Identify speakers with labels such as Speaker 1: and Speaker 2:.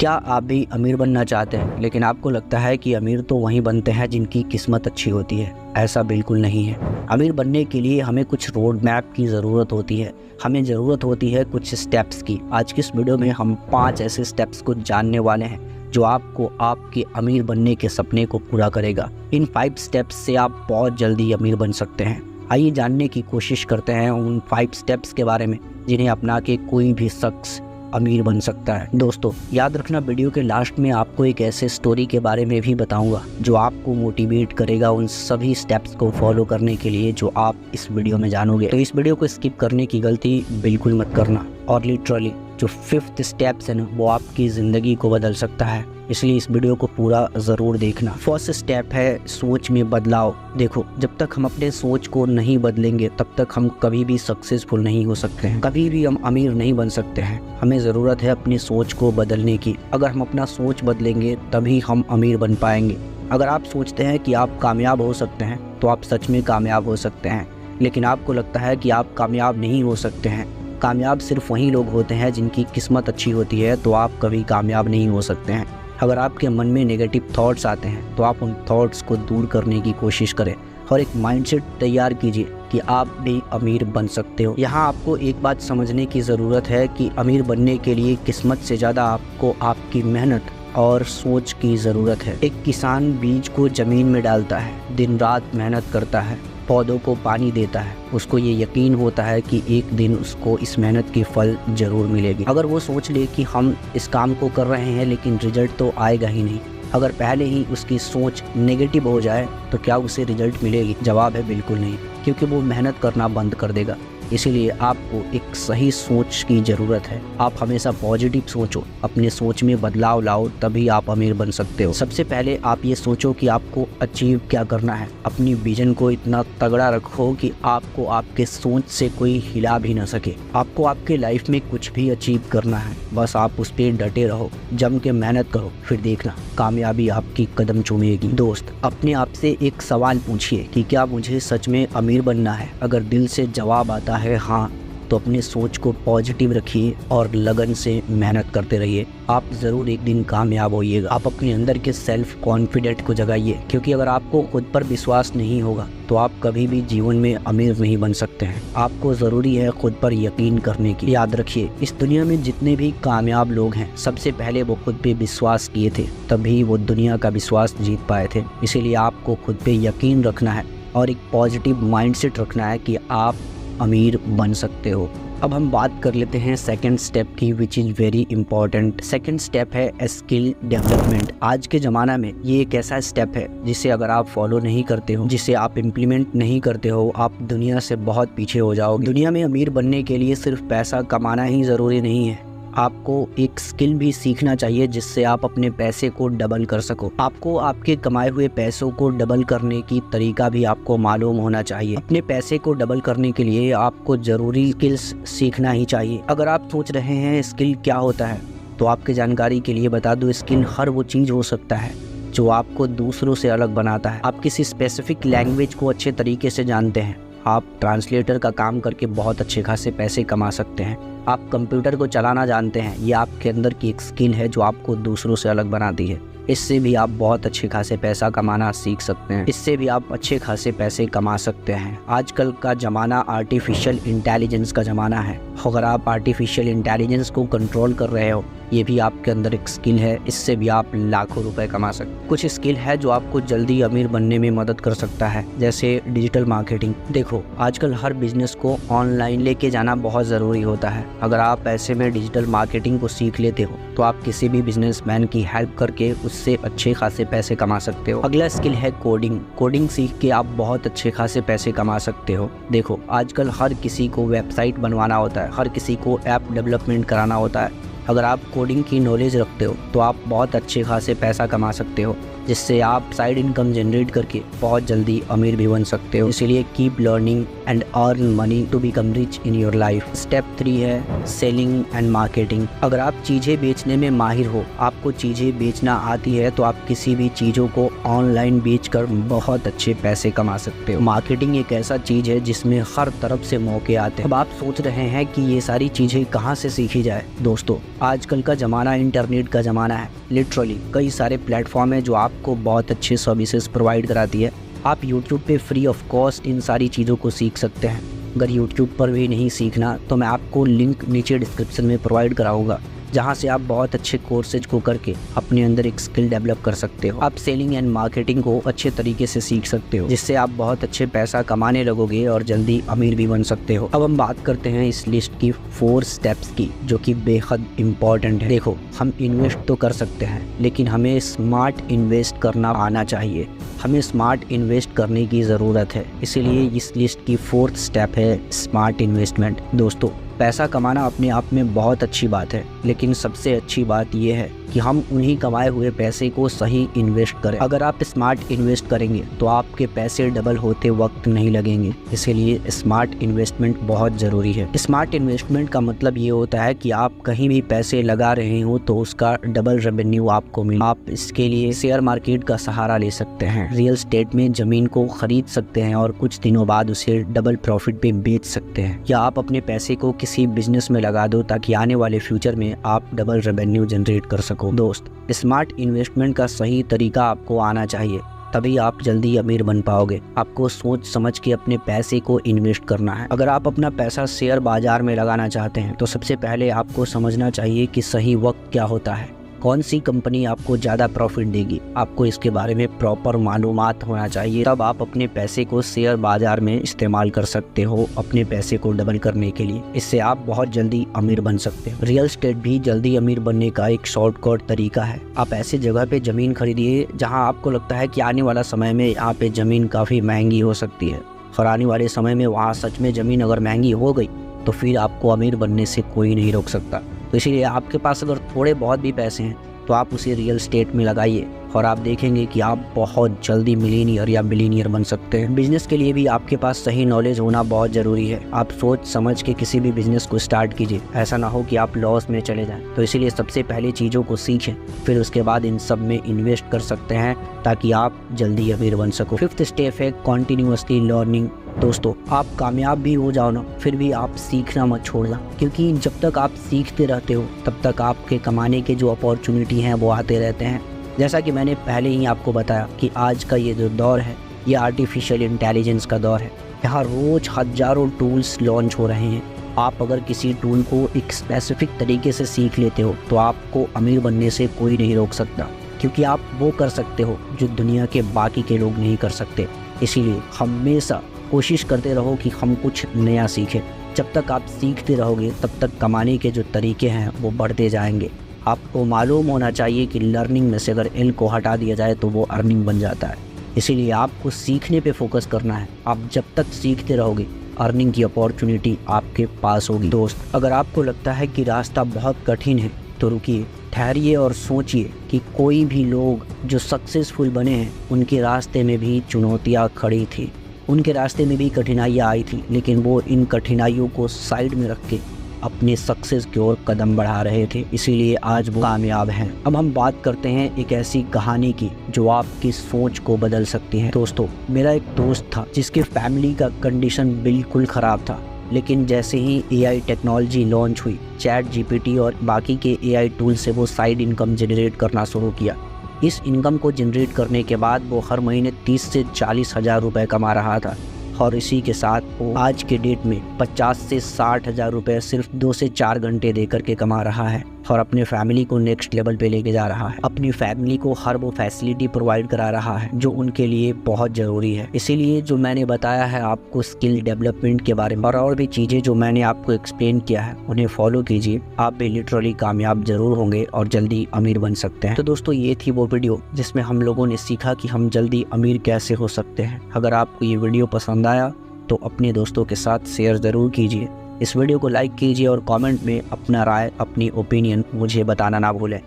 Speaker 1: क्या आप भी अमीर बनना चाहते हैं, लेकिन आपको लगता है कि अमीर तो वहीं बनते हैं जिनकी किस्मत अच्छी होती है? ऐसा बिल्कुल नहीं है। अमीर बनने के लिए हमें कुछ रोड मैप की ज़रूरत होती है, हमें ज़रूरत होती है कुछ स्टेप्स की। आज की इस वीडियो में हम 5 ऐसे स्टेप्स को जानने वाले हैं जो आपको आपके अमीर बनने के सपने को पूरा करेगा। इन 5 स्टेप्स से आप बहुत जल्दी अमीर बन सकते हैं। आइए जानने की कोशिश करते हैं उन 5 स्टेप्स के बारे में जिन्हें अपना के कोई भी शख्स अमीर बन सकता है। दोस्तों याद रखना, वीडियो के लास्ट में आपको एक ऐसे स्टोरी के बारे में भी बताऊंगा जो आपको मोटिवेट करेगा उन सभी स्टेप्स को फॉलो करने के लिए जो आप इस वीडियो में जानोगे। तो इस वीडियो को स्किप करने की गलती बिल्कुल मत करना। और लिटरली जो 5th स्टेप्स है ना, वो आपकी ज़िंदगी को बदल सकता है, इसलिए इस वीडियो को पूरा ज़रूर देखना। फर्स्ट स्टेप है सोच में बदलाव। देखो, जब तक हम अपने सोच को नहीं बदलेंगे तब तक हम कभी भी सक्सेसफुल नहीं हो सकते हैं, कभी भी हम अमीर नहीं बन सकते हैं। हमें ज़रूरत है अपनी सोच को बदलने की। अगर हम अपना सोच बदलेंगे तभी हम अमीर बन पाएंगे। अगर आप सोचते हैं कि आप कामयाब हो सकते हैं तो आप सच में कामयाब हो सकते हैं, लेकिन आपको लगता है कि आप कामयाब नहीं हो सकते हैं, कामयाब सिर्फ वही लोग होते हैं जिनकी किस्मत अच्छी होती है, तो आप कभी कामयाब नहीं हो सकते हैं। अगर आपके मन में नेगेटिव थॉट्स आते हैं तो आप उन थॉट्स को दूर करने की कोशिश करें और एक माइंडसेट तैयार कीजिए कि आप भी अमीर बन सकते हो। यहाँ आपको एक बात समझने की ज़रूरत है कि अमीर बनने के लिए किस्मत से ज़्यादा आपको आपकी मेहनत और सोच की ज़रूरत है। एक किसान बीज को ज़मीन में डालता है, दिन रात मेहनत करता है, पौधों को पानी देता है, उसको ये यकीन होता है कि एक दिन उसको इस मेहनत की फल ज़रूर मिलेगी। अगर वो सोच ले कि हम इस काम को कर रहे हैं लेकिन रिजल्ट तो आएगा ही नहीं, अगर पहले ही उसकी सोच नेगेटिव हो जाए तो क्या उसे रिजल्ट मिलेगी? जवाब है बिल्कुल नहीं, क्योंकि वो मेहनत करना बंद कर देगा। इसीलिए आपको एक सही सोच की ज़रूरत है। आप हमेशा पॉजिटिव सोचो, अपने सोच में बदलाव लाओ, तभी आप अमीर बन सकते हो। सबसे पहले आप ये सोचो कि आपको अचीव क्या करना है। अपनी विजन को इतना तगड़ा रखो कि आपको आपके सोच से कोई हिला भी ना सके। आपको आपके लाइफ में कुछ भी अचीव करना है, बस आप उस पर डटे रहो, जम के मेहनत करो, फिर देखना कामयाबी आपकी कदम चूमेगी। दोस्त, अपने आप से एक सवाल पूछिए कि क्या मुझे सच में अमीर बनना है? अगर दिल से जवाब आता है हाँ, तो अपने सोच को पॉजिटिव रखिए और लगन से मेहनत करते रहिए। आप ज़रूर एक दिन कामयाब होइएगा। आप अपने अंदर के सेल्फ कॉन्फिडेंट को जगाइए, क्योंकि अगर आपको खुद पर विश्वास नहीं होगा तो आप कभी भी जीवन में अमीर नहीं बन सकते हैं। आपको ज़रूरी है खुद पर यकीन करने की। याद रखिए, इस दुनिया में जितने भी कामयाब लोग हैं, सबसे पहले वो खुद पे विश्वास किए थे, तभी वो दुनिया का विश्वास जीत पाए थे। इसीलिए आपको खुद पे यकीन रखना है और एक पॉजिटिव माइंडसेट रखना है कि आप अमीर बन सकते हो। अब हम बात कर लेते हैं सेकंड स्टेप की, which is very important. Second step है स्किल डेवलपमेंट। आज के ज़माना में ये एक ऐसा स्टेप है जिसे अगर आप फॉलो नहीं करते हो, जिसे आप इम्प्लीमेंट नहीं करते हो, आप दुनिया से बहुत पीछे हो जाओगे। दुनिया में अमीर बनने के लिए सिर्फ पैसा कमाना ही ज़रूरी नहीं है, आपको एक स्किल भी सीखना चाहिए जिससे आप अपने पैसे को डबल कर सको। आपको आपके कमाए हुए पैसों को डबल करने की तरीका भी आपको मालूम होना चाहिए। अपने पैसे को डबल करने के लिए आपको ज़रूरी स्किल्स सीखना ही चाहिए। अगर आप सोच रहे हैं स्किल क्या होता है, तो आपकी जानकारी के लिए बता दूं, स्किल हर वो चीज़ हो सकता है जो आपको दूसरों से अलग बनाता है। आप किसी स्पेसिफिक लैंग्वेज को अच्छे तरीके से जानते हैं, आप ट्रांसलेटर का काम करके बहुत अच्छे खासे पैसे कमा सकते हैं। आप कंप्यूटर को चलाना जानते हैं, ये आपके अंदर की एक स्किल है जो आपको दूसरों से अलग बनाती है। इससे भी आप बहुत अच्छे खासे पैसा कमाना सीख सकते हैं। इससे भी आप अच्छे खासे पैसे कमा सकते हैं। आजकल का ज़माना आर्टिफिशियल इंटेलिजेंस का ज़माना है। अगर आप आर्टिफिशियल इंटेलिजेंस को कंट्रोल कर रहे हो, ये भी आपके अंदर एक स्किल है, इससे भी आप लाखों रुपए कमा सकते। कुछ स्किल है जो आपको जल्दी अमीर बनने में मदद कर सकता है, जैसे डिजिटल मार्केटिंग। देखो, आजकल हर बिजनेस को ऑनलाइन लेके जाना बहुत ज़रूरी होता है। अगर आप ऐसे में डिजिटल मार्केटिंग को सीख लेते हो तो आप किसी भी बिजनेसमैन की हेल्प करके उससे अच्छे खासे पैसे कमा सकते हो। अगला स्किल है कोडिंग। कोडिंग सीख के आप बहुत अच्छे खासे पैसे कमा सकते हो। देखो, आजकल हर किसी को वेबसाइट बनवाना होता है, हर किसी को ऐप डेवलपमेंट कराना होता है। अगर आप कोडिंग की नॉलेज रखते हो तो आप बहुत अच्छे खासे पैसा कमा सकते हो। जिससे आप साइड इनकम जनरेट करके बहुत जल्दी अमीर भी बन सकते हो। इसीलिए keep learning and earn money to become rich in your life. Step 3 है सेलिंग एंड मार्केटिंग। अगर आप चीज़ें बेचने में माहिर हो, आपको चीज़ें बेचना आती है, तो आप किसी भी चीज़ों को ऑनलाइन बेचकर बहुत अच्छे पैसे कमा सकते हो। मार्केटिंग एक ऐसा चीज़ है जिसमें हर तरफ से मौके आते हैं। अब आप सोच रहे हैं कि ये सारी चीज़ें कहाँ से सीखी जाए। दोस्तों, आजकल का ज़माना इंटरनेट का ज़माना है। लिटरली कई सारे प्लेटफॉर्म है जो आपको बहुत अच्छे सर्विसेज प्रोवाइड कराती है। आप यूट्यूब पे फ्री ऑफ कॉस्ट इन सारी चीज़ों को सीख सकते हैं। अगर यूट्यूब पर भी नहीं सीखना तो मैं आपको लिंक नीचे डिस्क्रिप्शन में प्रोवाइड कराऊंगा, जहां से आप बहुत अच्छे कोर्सेज को करके अपने अंदर एक स्किल डेवलप कर सकते हो। आप सेलिंग एंड मार्केटिंग को अच्छे तरीके से सीख सकते हो, जिससे आप बहुत अच्छे पैसा कमाने लगोगे और जल्दी अमीर भी बन सकते हो। अब हम बात करते हैं इस लिस्ट की 4 स्टेप्स की, जो कि बेहद इम्पॉर्टेंट है। देखो, हम इन्वेस्ट तो कर सकते हैं, लेकिन हमें स्मार्ट इन्वेस्ट करना आना चाहिए। हमें स्मार्ट इन्वेस्ट करने की ज़रूरत है। इसीलिए इस लिस्ट की 4th स्टेप है स्मार्ट इन्वेस्टमेंट। दोस्तों, पैसा कमाना अपने आप में बहुत अच्छी बात है, लेकिन सबसे अच्छी बात यह है कि हम उन्हीं कमाए हुए पैसे को सही इन्वेस्ट करें। अगर आप स्मार्ट इन्वेस्ट करेंगे तो आपके पैसे डबल होते वक्त नहीं लगेंगे। इसीलिए स्मार्ट इन्वेस्टमेंट बहुत ज़रूरी है। स्मार्ट इन्वेस्टमेंट का मतलब ये होता है कि आप कहीं भी पैसे लगा रहे हो तो उसका डबल रेवेन्यू आपको मिले। आप इसके लिए शेयर मार्केट का सहारा ले सकते हैं, रियल एस्टेट में ज़मीन को खरीद सकते हैं और कुछ दिनों बाद उसे डबल प्रॉफिट पे बेच सकते हैं, या आप अपने पैसे को किसी बिजनेस में लगा दो ताकि आने वाले फ्यूचर में आप डबल रेवेन्यू जनरेट कर सको। दोस्त, स्मार्ट इन्वेस्टमेंट का सही तरीका आपको आना चाहिए, तभी आप जल्दी अमीर बन पाओगे। आपको सोच समझ के अपने पैसे को इन्वेस्ट करना है। अगर आप अपना पैसा शेयर बाजार में लगाना चाहते हैं तो सबसे पहले आपको समझना चाहिए कि सही वक्त क्या होता है, कौन सी कंपनी आपको ज़्यादा प्रॉफिट देगी। आपको इसके बारे में प्रॉपर मालूमात होना चाहिए, तब आप अपने पैसे को शेयर बाजार में इस्तेमाल कर सकते हो अपने पैसे को डबल करने के लिए। इससे आप बहुत जल्दी अमीर बन सकते हो। रियल एस्टेट भी जल्दी अमीर बनने का एक शॉर्टकट तरीका है। आप ऐसे जगह पे ज़मीन खरीदिए जहाँ आपको लगता है कि आने वाला समय में यहाँ पे ज़मीन काफ़ी महंगी हो सकती है, और आने वाले समय में वहाँ सच में ज़मीन अगर महंगी हो गई तो फिर आपको अमीर बनने से कोई नहीं रोक सकता। तो इसीलिए आपके पास अगर थोड़े बहुत भी पैसे हैं तो आप उसे रियल एस्टेट में लगाइए, और आप देखेंगे कि आप बहुत जल्दी मिलीनियर या बिलीनियर बन सकते हैं। बिजनेस के लिए भी आपके पास सही नॉलेज होना बहुत ज़रूरी है। आप सोच समझ के किसी भी बिजनेस को स्टार्ट कीजिए, ऐसा ना हो कि आप लॉस में चले जाएं। तो इसीलिए सबसे पहले चीज़ों को सीखें, फिर उसके बाद इन सब में इन्वेस्ट कर सकते हैं ताकि आप जल्दी अमीर बन सको। 5th स्टेप है कॉन्टिन्यूसली लर्निंग। दोस्तों, आप कामयाब भी हो जाओ ना, फिर भी आप सीखना मत छोड़ना, क्योंकि जब तक आप सीखते रहते हो तब तक आपके कमाने के जो अपॉर्चुनिटी हैं वो आते रहते हैं। जैसा कि मैंने पहले ही आपको बताया कि आज का ये जो दौर है ये आर्टिफिशियल इंटेलिजेंस का दौर है। यहाँ रोज़ हज़ारों टूल्स लॉन्च हो रहे हैं। आप अगर किसी टूल को एक स्पेसिफिक तरीके से सीख लेते हो तो आपको अमीर बनने से कोई नहीं रोक सकता, क्योंकि आप वो कर सकते हो जो दुनिया के बाकी के लोग नहीं कर सकते। इसीलिए हमेशा कोशिश करते रहो कि हम कुछ नया सीखें। जब तक आप सीखते रहोगे तब तक कमाने के जो तरीके हैं वो बढ़ते जाएंगे। आपको मालूम होना चाहिए कि लर्निंग में से अगर एल को हटा दिया जाए तो वो अर्निंग बन जाता है। इसीलिए आपको सीखने पे फोकस करना है। आप जब तक सीखते रहोगे अर्निंग की अपॉर्चुनिटी आपके पास होगी। दोस्त, अगर आपको लगता है कि रास्ता बहुत कठिन है तो रुकिए, ठहरिए और सोचिए कि कोई भी लोग जो सक्सेसफुल बने हैं उनके रास्ते में भी चुनौतियाँ खड़ी थी, उनके रास्ते में भी कठिनाइयाँ आई थी, लेकिन वो इन कठिनाइयों को साइड में रख के अपने सक्सेस की ओर कदम बढ़ा रहे थे। इसीलिए आज वो कामयाब हैं। अब हम बात करते हैं एक ऐसी कहानी की जो आपकी सोच को बदल सकती है। दोस्तों, मेरा एक दोस्त था जिसके फैमिली का कंडीशन बिल्कुल ख़राब था, लेकिन जैसे ही AI टेक्नोलॉजी लॉन्च हुई, ChatGPT और बाकी के AI टूल से वो साइड इनकम जनरेट करना शुरू किया। इस इनकम को जनरेट करने के बाद वो हर महीने 30 से 40 हज़ार रुपये कमा रहा था, और इसी के साथ वो आज के डेट में 50 से 60 हज़ार रुपये सिर्फ 2 से 4 घंटे दे करके कमा रहा है, और अपने फैमिली को नेक्स्ट लेवल पे लेके जा रहा है। अपनी फैमिली को हर वो फैसिलिटी प्रोवाइड करा रहा है जो उनके लिए बहुत ज़रूरी है। इसीलिए जो मैंने बताया है आपको स्किल डेवलपमेंट के बारे में, और भी चीज़ें जो मैंने आपको एक्सप्लेन किया है उन्हें फॉलो कीजिए। आप भी लिटरली कामयाब ज़रूर होंगे और जल्दी अमीर बन सकते हैं। तो दोस्तों, ये थी वो वीडियो जिसमें हम लोगों ने सीखा कि हम जल्दी अमीर कैसे हो सकते हैं। अगर आपको ये वीडियो पसंद आया तो अपने दोस्तों के साथ शेयर ज़रूर कीजिए। इस वीडियो को लाइक कीजिए और कमेंट में अपना राय, अपनी ओपिनियन मुझे बताना ना भूलें।